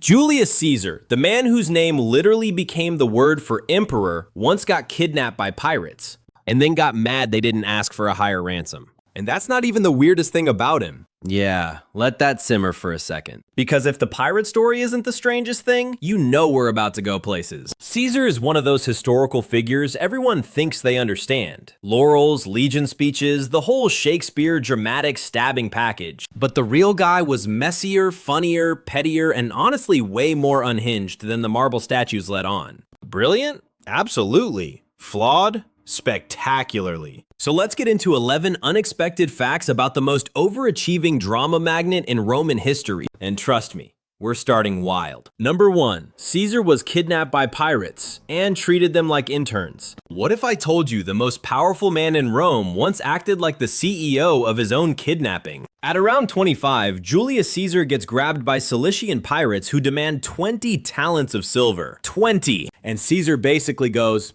Julius Caesar, the man whose name literally became the word for emperor, once got kidnapped by pirates, and then got mad they didn't ask for a higher ransom. And that's not even the weirdest thing about him. Yeah, let that simmer for a second. Because if the pirate story isn't the strangest thing, you know we're about to go places. Caesar is one of those historical figures everyone thinks they understand. Laurels, legion speeches, the whole Shakespeare dramatic stabbing package. But the real guy was messier, funnier, pettier, and honestly way more unhinged than the marble statues let on. Brilliant? Absolutely. Flawed? Spectacularly. So let's get into 11 unexpected facts about the most overachieving drama magnet in Roman history. And trust me, we're starting wild. Number 1, Caesar was kidnapped by pirates and treated them like interns. What if I told you the most powerful man in Rome once acted like the CEO of his own kidnapping? At around 25, Julius Caesar gets grabbed by Cilician pirates who demand 20 talents of silver. 20! And Caesar basically goes,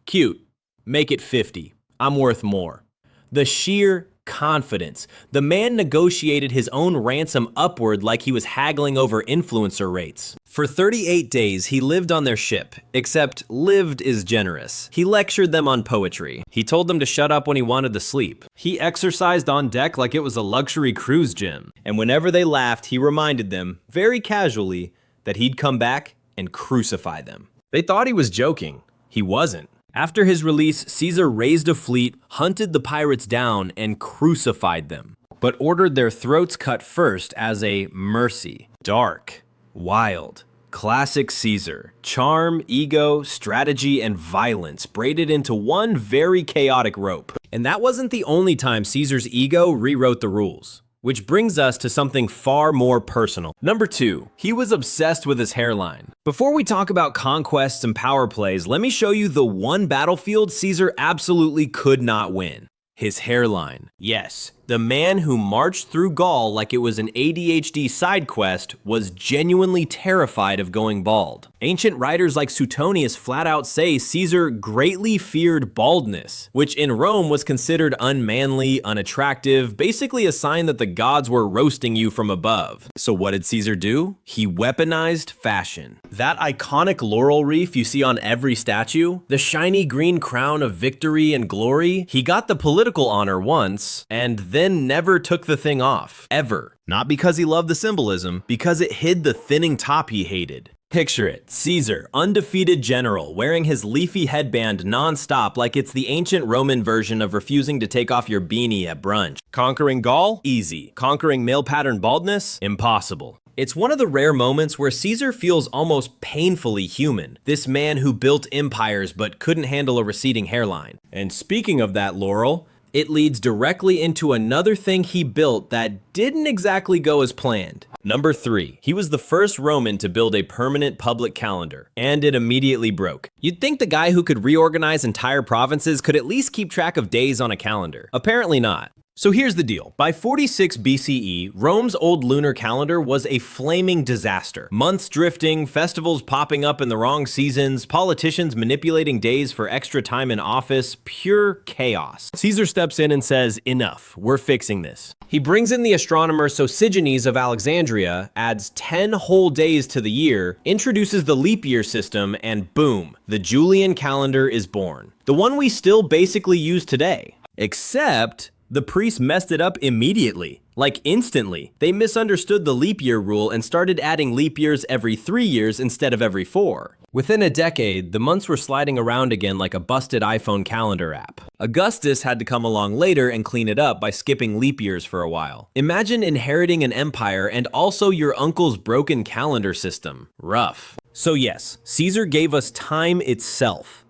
cute. Make it 50. I'm worth more. The sheer confidence. The man negotiated his own ransom upward like he was haggling over influencer rates. For 38 days, he lived on their ship, except lived is generous. He lectured them on poetry. He told them to shut up when he wanted to sleep. He exercised on deck like it was a luxury cruise gym. And whenever they laughed, he reminded them, very casually, that he'd come back and crucify them. They thought he was joking. He wasn't. After his release, Caesar raised a fleet, hunted the pirates down, and crucified them, but ordered their throats cut first as a mercy. Dark, wild, classic Caesar. Charm, ego, strategy, and violence braided into one very chaotic rope. And that wasn't the only time Caesar's ego rewrote the rules. Which brings us to something far more personal. Number 2, he was obsessed with his hairline. Before we talk about conquests and power plays, let me show you the one battlefield Caesar absolutely could not win. His hairline. Yes, the man who marched through Gaul like it was an ADHD side quest was genuinely terrified of going bald. Ancient writers like Suetonius flat out say Caesar greatly feared baldness, which in Rome was considered unmanly, unattractive, basically a sign that the gods were roasting you from above. So what did Caesar do? He weaponized fashion. That iconic laurel wreath you see on every statue, the shiny green crown of victory and glory, he got the political honor once, and then never took the thing off, ever. Not because he loved the symbolism, because it hid the thinning top he hated. Picture it, Caesar, undefeated general, wearing his leafy headband non-stop like it's the ancient Roman version of refusing to take off your beanie at brunch. Conquering Gaul? Easy. Conquering male pattern baldness? Impossible. It's one of the rare moments where Caesar feels almost painfully human. This man who built empires but couldn't handle a receding hairline. And speaking of that laurel, it leads directly into another thing he built that didn't exactly go as planned. Number 3, he was the first Roman to build a permanent public calendar, and it immediately broke. You'd think the guy who could reorganize entire provinces could at least keep track of days on a calendar. Apparently not. So here's the deal. By 46 BCE, Rome's old lunar calendar was a flaming disaster. Months drifting, festivals popping up in the wrong seasons, politicians manipulating days for extra time in office, pure chaos. Caesar steps in and says, enough, we're fixing this. He brings in the astronomer Sosigenes of Alexandria, adds 10 whole days to the year, introduces the leap year system, and boom, the Julian calendar is born. The one we still basically use today. Except the priests messed it up immediately, like instantly. They misunderstood the leap year rule and started adding leap years every 3 years instead of every 4. Within a decade, the months were sliding around again like a busted iPhone calendar app. Augustus had to come along later and clean it up by skipping leap years for a while. Imagine inheriting an empire and also your uncle's broken calendar system. Rough. So yes, Caesar gave us time itself,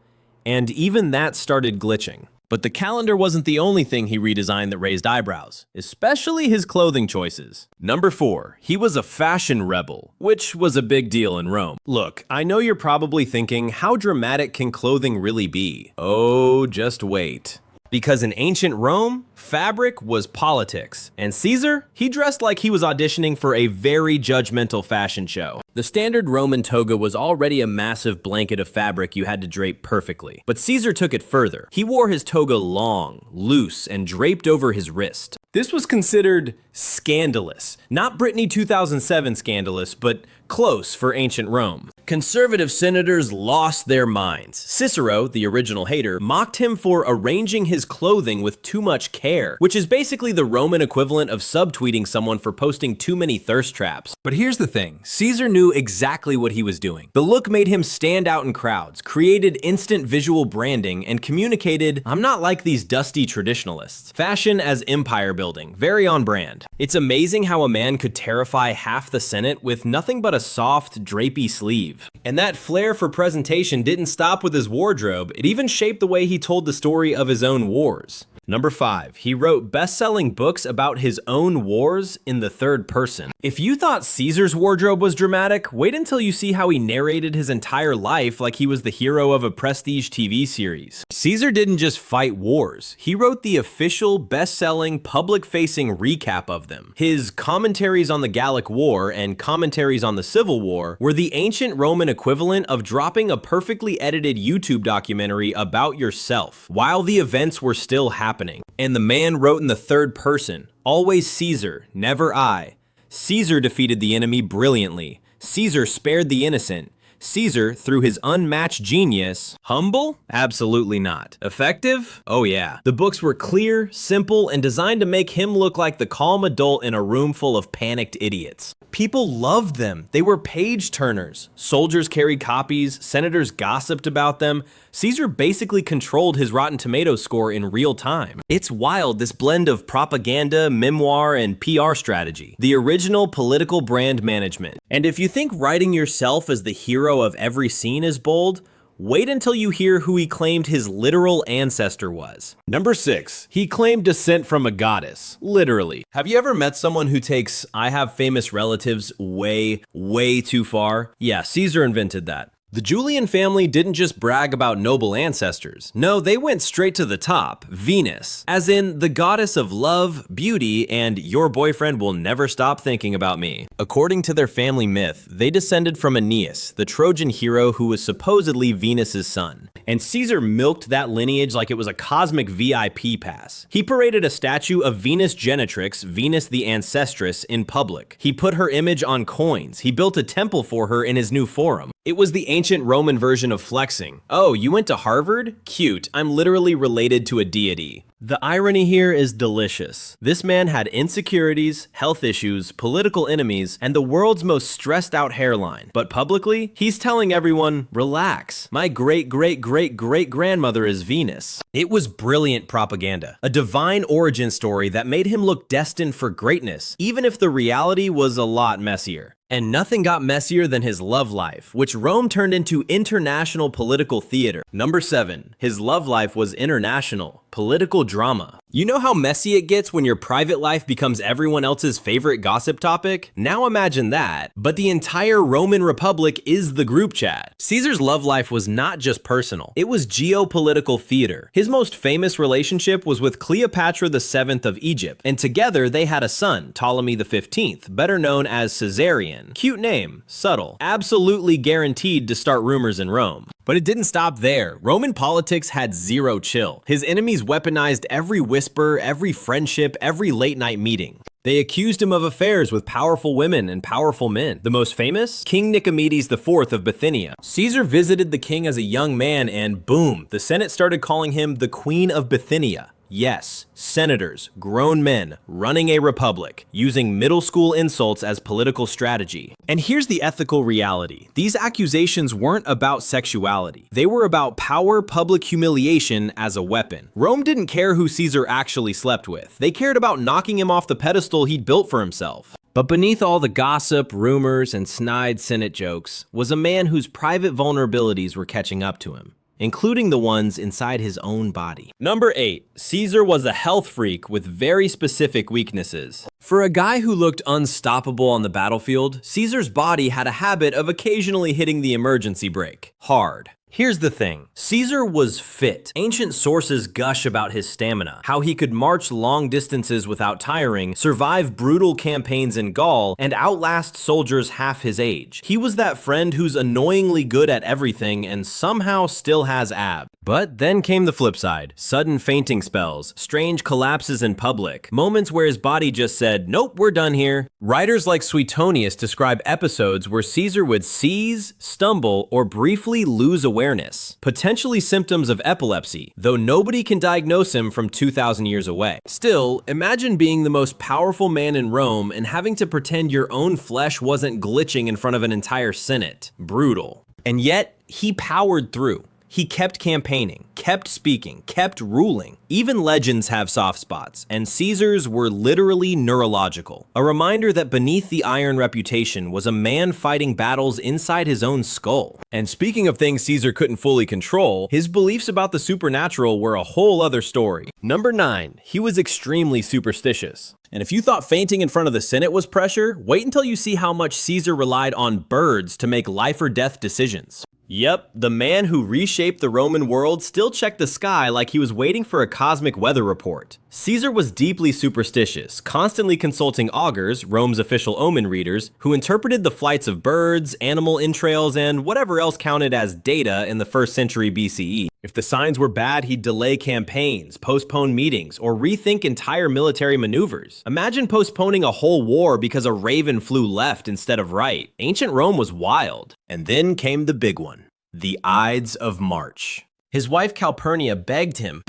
and even that started glitching. But the calendar wasn't the only thing he redesigned that raised eyebrows, especially his clothing choices. Number 4, he was a fashion rebel, which was a big deal in Rome. Look, I know you're probably thinking, how dramatic can clothing really be? Oh, just wait. Because in ancient Rome, fabric was politics. And Caesar, he dressed like he was auditioning for a very judgmental fashion show. The standard Roman toga was already a massive blanket of fabric you had to drape perfectly. But Caesar took it further. He wore his toga long, loose, and draped over his wrist. This was considered scandalous. Not Britney 2007 scandalous, but close for ancient Rome. Conservative senators lost their minds. Cicero, the original hater, mocked him for arranging his clothing with too much care, which is basically the Roman equivalent of subtweeting someone for posting too many thirst traps. But here's the thing, Caesar knew exactly what he was doing. The look made him stand out in crowds, created instant visual branding, and communicated, "I'm not like these dusty traditionalists." Fashion as empire building, very on brand. It's amazing how a man could terrify half the Senate with nothing but a soft, drapey sleeve. And that flair for presentation didn't stop with his wardrobe, it even shaped the way he told the story of his own wars. Number 5, he wrote best-selling books about his own wars in the third person. If you thought Caesar's wardrobe was dramatic, wait until you see how he narrated his entire life like he was the hero of a prestige TV series. Caesar didn't just fight wars, he wrote the official, best-selling, public-facing recap of them. His commentaries on the Gallic War and commentaries on the Civil War were the ancient Roman equivalent of dropping a perfectly edited YouTube documentary about yourself, while the events were still happening. And the man wrote in the third person, always Caesar, never I. Caesar defeated the enemy brilliantly. Caesar spared the innocent. Caesar, through his unmatched genius, humble? Absolutely not. Effective? Oh yeah. The books were clear, simple, and designed to make him look like the calm adult in a room full of panicked idiots. People loved them. They were page turners. Soldiers carried copies, senators gossiped about them. Caesar basically controlled his Rotten Tomatoes score in real time. It's wild, this blend of propaganda, memoir, and PR strategy. The original political brand management. And if you think writing yourself as the hero of every scene is bold, wait until you hear who he claimed his literal ancestor was. Number 6, he claimed descent from a goddess, literally. Have you ever met someone who takes "I have famous relatives" way too far? Yeah, Caesar invented that. The Julian family didn't just brag about noble ancestors. No, they went straight to the top, Venus, as in the goddess of love, beauty, and your boyfriend will never stop thinking about me. According to their family myth, they descended from Aeneas, the Trojan hero who was supposedly Venus's son. And Caesar milked that lineage like it was a cosmic VIP pass. He paraded a statue of Venus Genetrix, Venus the Ancestress, in public. He put her image on coins. He built a temple for her in his new forum. It was the ancient Roman version of flexing. Oh, you went to Harvard? Cute, I'm literally related to a deity. The irony here is delicious. This man had insecurities, health issues, political enemies, and the world's most stressed out hairline. But publicly, he's telling everyone, relax, my great-great-great-great-grandmother is Venus. It was brilliant propaganda, a divine origin story that made him look destined for greatness, even if the reality was a lot messier. And nothing got messier than his love life, which Rome turned into international political theater. Number 7, his love life was international, political drama. You know how messy it gets when your private life becomes everyone else's favorite gossip topic? Now imagine that, but the entire Roman Republic is the group chat. Caesar's love life was not just personal, it was geopolitical theater. His most famous relationship was with Cleopatra VII of Egypt, and together they had a son, Ptolemy XV, better known as Caesarion. Cute name, subtle, absolutely guaranteed to start rumors in Rome. But it didn't stop there. Roman politics had zero chill. His enemies weaponized every whisper, every friendship, every late-night meeting. They accused him of affairs with powerful women and powerful men. The most famous? King Nicomedes IV of Bithynia. Caesar visited the king as a young man and boom, the Senate started calling him the Queen of Bithynia. Yes, senators, grown men, running a republic, using middle school insults as political strategy. And here's the ethical reality. These accusations weren't about sexuality. They were about power, public humiliation as a weapon. Rome didn't care who Caesar actually slept with. They cared about knocking him off the pedestal he'd built for himself. But beneath all the gossip, rumors, and snide Senate jokes was a man whose private vulnerabilities were catching up to him, including the ones inside his own body. Number 8, Caesar was a health freak with very specific weaknesses. For a guy who looked unstoppable on the battlefield, Caesar's body had a habit of occasionally hitting the emergency brake, hard. Here's the thing, Caesar was fit. Ancient sources gush about his stamina, how he could march long distances without tiring, survive brutal campaigns in Gaul, and outlast soldiers half his age. He was that friend who's annoyingly good at everything and somehow still has abs. But then came the flip side. Sudden fainting spells, strange collapses in public, moments where his body just said, nope, we're done here. Writers like Suetonius describe episodes where Caesar would seize, stumble, or briefly lose awareness, potentially symptoms of epilepsy, though nobody can diagnose him from 2,000 years away. Still, imagine being the most powerful man in Rome and having to pretend your own flesh wasn't glitching in front of an entire Senate. Brutal. And yet, he powered through. He kept campaigning, kept speaking, kept ruling. Even legends have soft spots, and Caesar's were literally neurological. A reminder that beneath the iron reputation was a man fighting battles inside his own skull. And speaking of things Caesar couldn't fully control, his beliefs about the supernatural were a whole other story. Number 9, he was extremely superstitious. And if you thought fainting in front of the Senate was pressure, wait until you see how much Caesar relied on birds to make life or death decisions. Yep, the man who reshaped the Roman world still checked the sky like he was waiting for a cosmic weather report. Caesar was deeply superstitious, constantly consulting augurs, Rome's official omen readers, who interpreted the flights of birds, animal entrails, and whatever else counted as data in the 1st century BCE. If the signs were bad, he'd delay campaigns, postpone meetings, or rethink entire military maneuvers. Imagine postponing a whole war because a raven flew left instead of right. Ancient Rome was wild. And then came the big one, the Ides of March. His wife Calpurnia begged him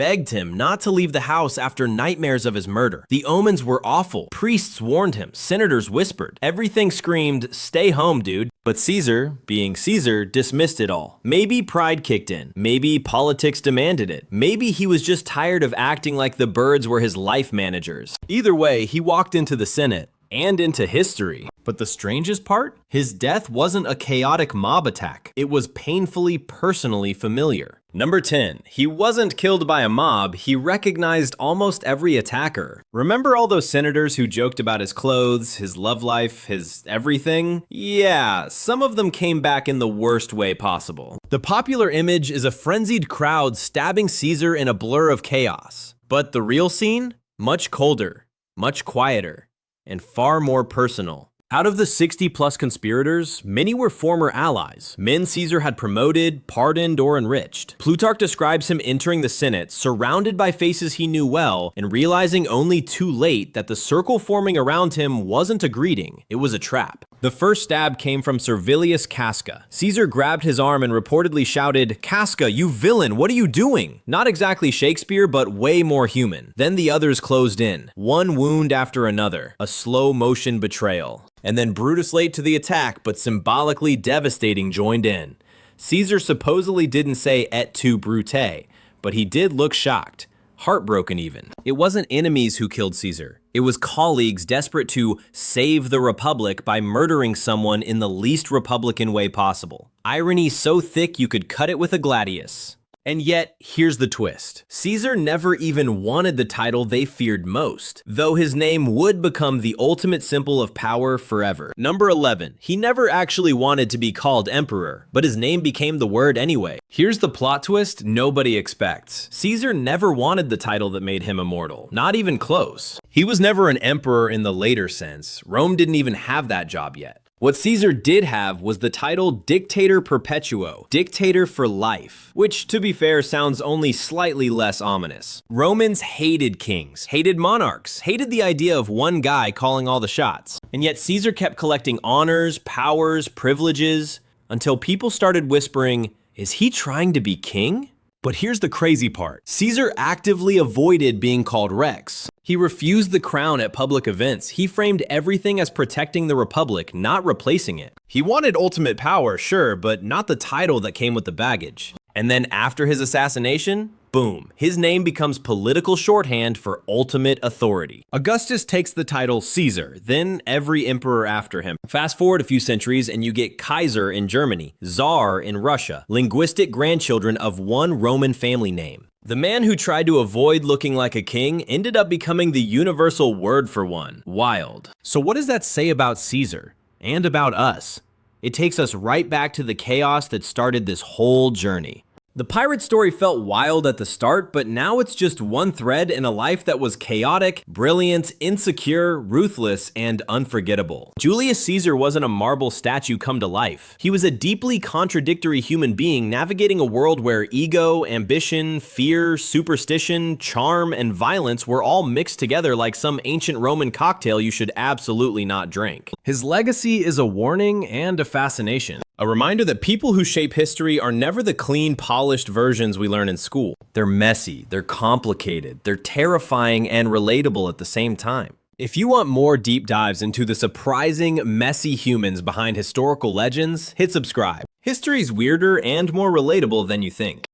not to leave the house after nightmares of his murder. The omens were awful. Priests warned him. Senators whispered. Everything screamed, stay home, dude. But Caesar, being Caesar, dismissed it all. Maybe pride kicked in. Maybe politics demanded it. Maybe he was just tired of acting like the birds were his life managers. Either way, he walked into the Senate and into history. But the strangest part? His death wasn't a chaotic mob attack. It was painfully, personally familiar. Number 10, he wasn't killed by a mob, he recognized almost every attacker. Remember all those senators who joked about his clothes, his love life, his everything? Yeah, some of them came back in the worst way possible. The popular image is a frenzied crowd stabbing Caesar in a blur of chaos. But the real scene? Much colder, much quieter, and far more personal. Out of the 60-plus conspirators, many were former allies, men Caesar had promoted, pardoned, or enriched. Plutarch describes him entering the Senate, surrounded by faces he knew well, and realizing only too late that the circle forming around him wasn't a greeting, it was a trap. The first stab came from Servilius Casca. Caesar grabbed his arm and reportedly shouted, "Casca, you villain, what are you doing?" Not exactly Shakespeare, but way more human. Then the others closed in, one wound after another, a slow-motion betrayal. And then Brutus late to the attack, but symbolically devastating joined in. Caesar supposedly didn't say et tu, Brute, but he did look shocked, heartbroken even. It wasn't enemies who killed Caesar. It was colleagues desperate to save the Republic by murdering someone in the least Republican way possible. Irony so thick you could cut it with a gladius. And yet, here's the twist. Caesar never even wanted the title they feared most, though his name would become the ultimate symbol of power forever. Number 11. He never actually wanted to be called emperor, but his name became the word anyway. Here's the plot twist nobody expects. Caesar never wanted the title that made him immortal, not even close. He was never an emperor in the later sense. Rome didn't even have that job yet. What Caesar did have was the title Dictator Perpetuo, dictator for life, which, to be fair, sounds only slightly less ominous. Romans hated kings, hated monarchs, hated the idea of one guy calling all the shots. And yet Caesar kept collecting honors, powers, privileges, until people started whispering, is he trying to be king? But here's the crazy part. Caesar actively avoided being called Rex. He refused the crown at public events. He framed everything as protecting the Republic, not replacing it. He wanted ultimate power, sure, but not the title that came with the baggage. And then after his assassination, boom, his name becomes political shorthand for ultimate authority. Augustus takes the title Caesar, then every emperor after him. Fast forward a few centuries and you get Kaiser in Germany, Tsar in Russia, linguistic grandchildren of one Roman family name. The man who tried to avoid looking like a king ended up becoming the universal word for one. Wild. So what does that say about Caesar? And about us? It takes us right back to the chaos that started this whole journey. The pirate story felt wild at the start, but now it's just one thread in a life that was chaotic, brilliant, insecure, ruthless, and unforgettable. Julius Caesar wasn't a marble statue come to life. He was a deeply contradictory human being navigating a world where ego, ambition, fear, superstition, charm, and violence were all mixed together like some ancient Roman cocktail you should absolutely not drink. His legacy is a warning and a fascination. A reminder that people who shape history are never the clean, polished versions we learn in school. They're messy, they're complicated, they're terrifying and relatable at the same time. If you want more deep dives into the surprising, messy humans behind historical legends, hit subscribe. History's weirder and more relatable than you think.